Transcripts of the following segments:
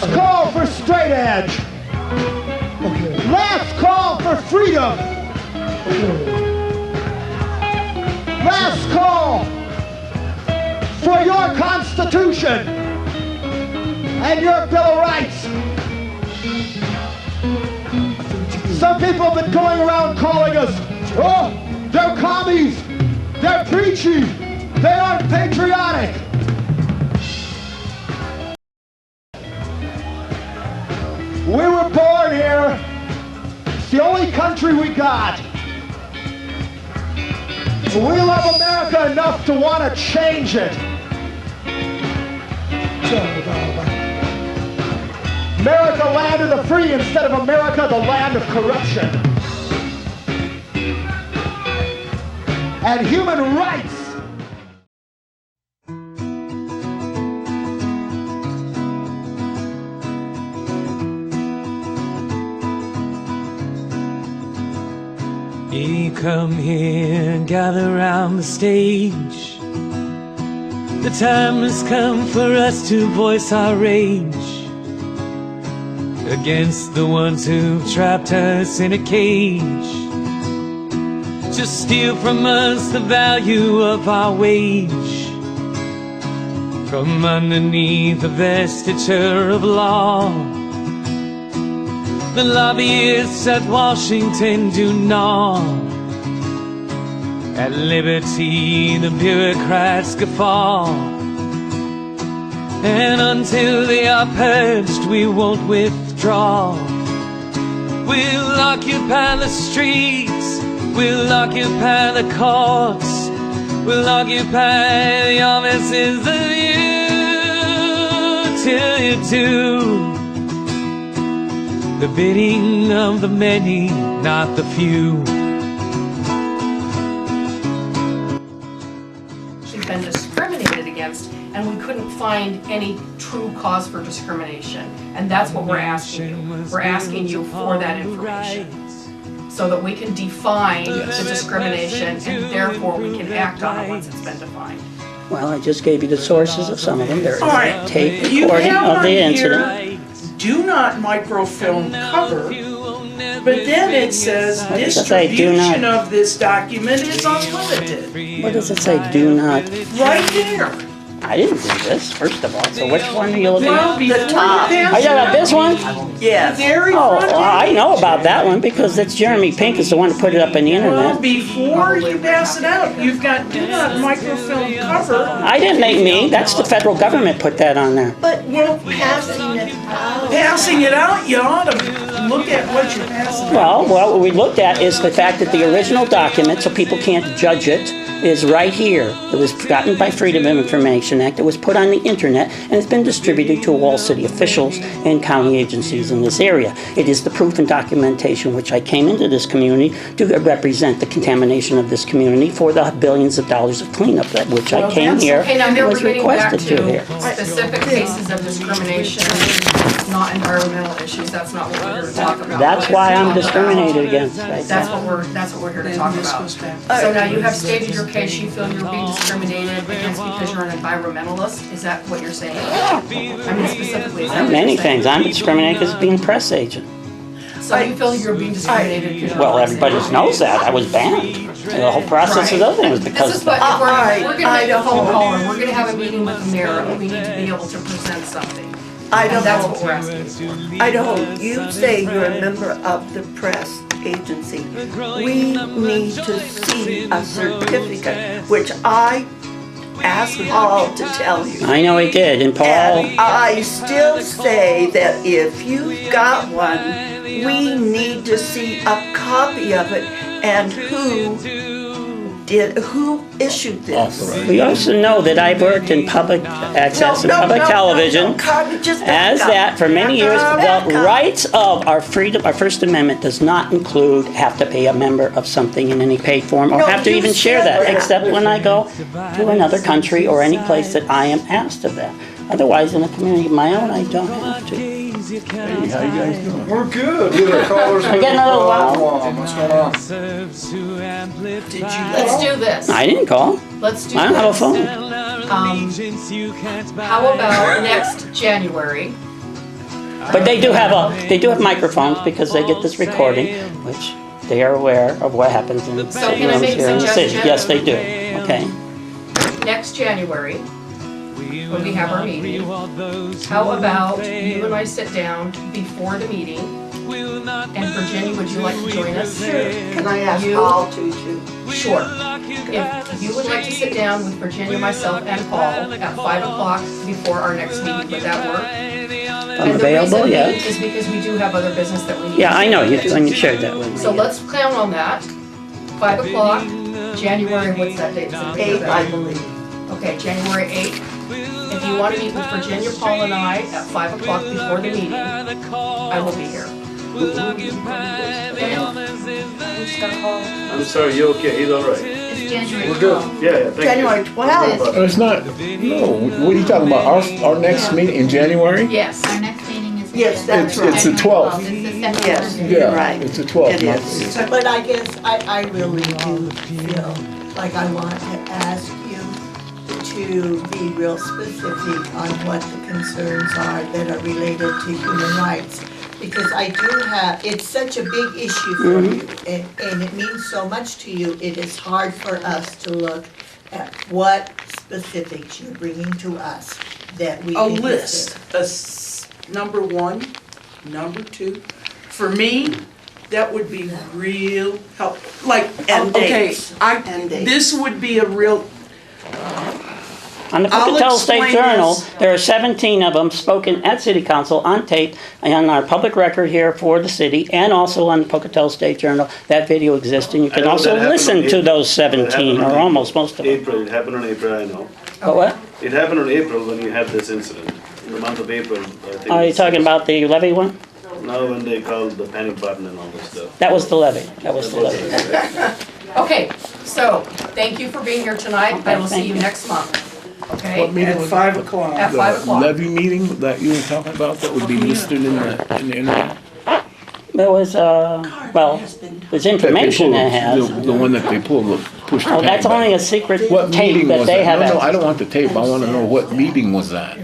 Last call for straight edge. Last call for freedom. Last call for your Constitution and your Bill of Rights. Some people have been going around calling us, oh, they're commies, they're preachy, they aren't patriotic. We were born here. It's the only country we got. We love America enough to want to change it. America, land of the free, instead of America, the land of corruption. And human rights. You come here and gather round the stage. The time has come for us to voice our rage against the ones who've trapped us in a cage, to steal from us the value of our wage, from underneath the vestiture of law. The lobbyists at Washington do gnaw at liberty, the bureaucrats guffaw. And until they are purged, we won't withdraw. We'll occupy the streets, we'll occupy the courts, we'll occupy the offices of you, till you do the bidding of the many, not the few. She's been discriminated against, and we couldn't find any true cause for discrimination. And that's what we're asking you. We're asking you for that information, so that we can define the discrimination, and therefore we can act on it once it's been defined. Well, I just gave you the sources of some of them. There's right. a tape recording of the incident. Do not microfilm cover, but then it says distribution of this document is unlimited. What does it say? Do not. Right there. I didn't do this, first of all. So which one are you looking Well, at? before Are you talking about this one? Yes. Very Oh, front well, I page. know about that one because it's Jeremy Pink is the one who put it up on the Well, internet. before you pass it out, you've got do not microfilm cover. I didn't make me. That's the federal government put that on there. But you're passing it out. Passing it out, you ought to look at what you're passing out. Well, what we looked at is the fact that the original document, so people can't judge it, is right here. It was gotten by Freedom of Information Act. It was put on the internet, and it's been distributed to all city officials and county agencies in this area. It is the proof and documentation which I came into this community to represent the contamination of this community for the billions of dollars of cleanup that which I came here Okay, now here and we're was getting back requested to here. to specific cases of discrimination, not environmental issues. That's not what we're here to talk about. That's why I'm discriminated against. Right That's now. what we're here to talk about. So now you have stated your case. You feel you're being discriminated against because you're an environmentalist. Is that what you're saying? I mean, specifically, is that what Many you're saying? things. I'm discriminated because of being a press agent. So you feel you're being discriminated because you're Well, a everybody press agent? knows that. I was banned. The whole process of other things This because is what, if we're gonna make a phone call and we're gonna have a meeting with the mayor, and we need to be able to present something. And that's what we're asking for. Idaho, you say you're a member of the press agency. We need to see a certificate, which I asked Paul to tell you. I know he did, and Paul. And I still say that if you've got one, we need to see a copy of it and who issued this. We also know that I've worked in public access and public television as that for many years. The rights of our freedom, our First Amendment does not include have to be a member of something in any paid form or have to even share that, except when I go to another country or any place that I am asked of that. Otherwise, in a community of my own, I don't have to. Hey, how you guys doing? We're good. Callers. I get another wow. What's going on? Let's do this. I didn't call. Let's do this. I don't have a phone. How about next January? But they do have microphones because they get this recording, which they are aware of what happens in So can I make a here in the city. suggestion? Yes, they do. Okay. Next January, when we have our meeting, how about you and I sit down before the meeting? And Virginia, would you like to join us? Can I ask You- Paul to? Sure. If you would like to sit down with Virginia, myself, and Paul at 5 o'clock before our next meeting, would that work? I'm available, And the yes. reason being is because we do have other business that we need. Yeah, to I do. know you when you shared that with me. So let's count on that. 5 o'clock, January, what's that date? Eight, I believe. Okay, January 8th. If you want to meet with Virginia, Paul, and I at 5 o'clock before the meeting, I will be here. I'm sorry, you okay? He's all right. It's January We're good. 12th. Yeah, yeah, thank you. January 12th. It's not, no, what are you talking about? Our next meeting in January? Yes. Our next meeting is. Yes, that's right. It's the 12th. It's the second Yes. Monday. Yeah, Right. it's the 12th. It is. But I guess I really do feel like I want to ask you to be real specific on what the concerns are that are related to human rights. Because I do have, it's such a big issue for you, and it means so much to you, it is hard for us to look at what specifics you're bringing to us that we. A can list, number one, number two. For me, that would be real helpful, like, And okay, dates. And dates. this would be a real, On the I'll Pocatello State explain Journal, this. there are 17 of them spoken at City Council on tape and on our public record here for the city, and also on the Pocatello State Journal. That video exists, and you I can know also that happened listen on to April. those That 17, happened or on almost most of them. April, it happened on April, I know. But what? It happened on April when you had this incident. In the month of April, I think. Are you talking about the levy one? Now when they called the panic button and all this stuff. That was the levy. That was the levy. Okay, so thank you for being here tonight. I will see thank you you. next month. Okay? What meeting at was 5 that? o'clock. At 5 o'clock. Levy meeting that you were talking about that would be listed in the internet? There was, well, there's information that has. The one that they pulled, pushed the Oh, panic that's only a button. secret What tape meeting that was they that? have. No, access I don't want the tape, I wanna know what meeting was that?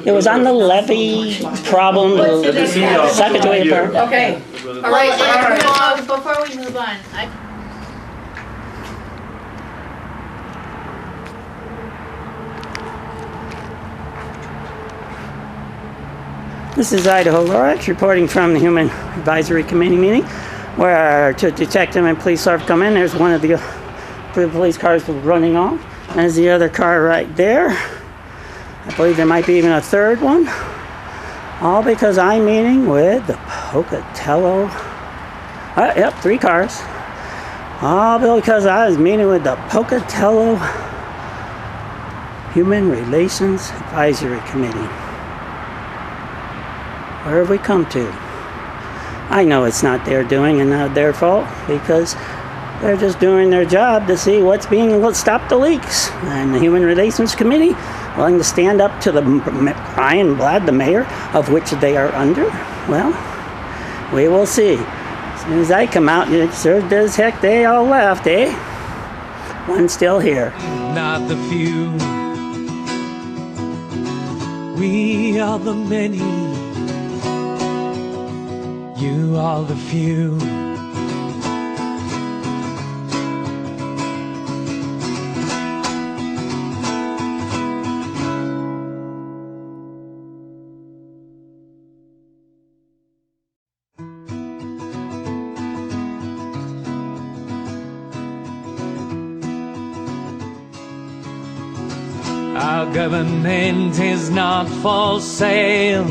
It was on the levy problem, the Sacagawea part. Okay, all right, Well, all right. before we move on, This is Idaho Lorax reporting from the Human Advisory Committee meeting where our detective and police officer come in. There's one of the police cars running off. There's the other car right there. I believe there might be even a third one. All because I'm meeting with the Pocatello. Yep, 3 cars. All because I was meeting with the Pocatello Human Relations Advisory Committee. Where have we come to? I know it's not their doing and not their fault because they're just doing their job to see what's being stop the leaks. And the Human Relations Committee willing to stand up to the Brian Blad, the mayor, of which they are under. Well, we will see. As soon as I come out, it sure does heck they all left, eh? One still here. Not the few. We are the many. You are the few. Our government is not for sale.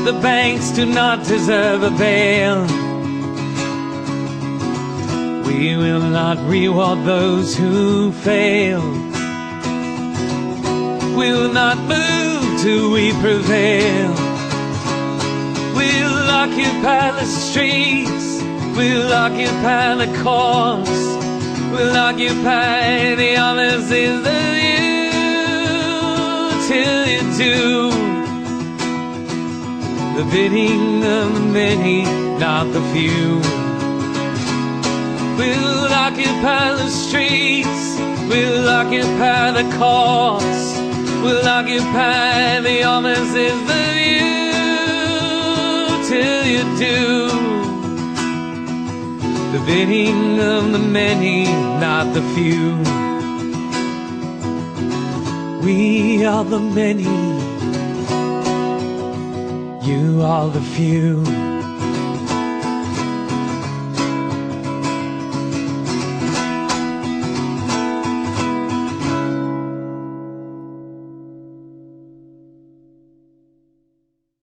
The banks do not deserve a bail. We will not reward those who fail. We will not move till we prevail. We'll occupy the streets. We'll occupy the courts. We'll occupy the offices of you till you do the bidding of the many, not the few. We'll occupy the streets, we'll occupy the courts, will occupy the almost is the view till you do the bidding of the many, not the few. We are the many, you are the few.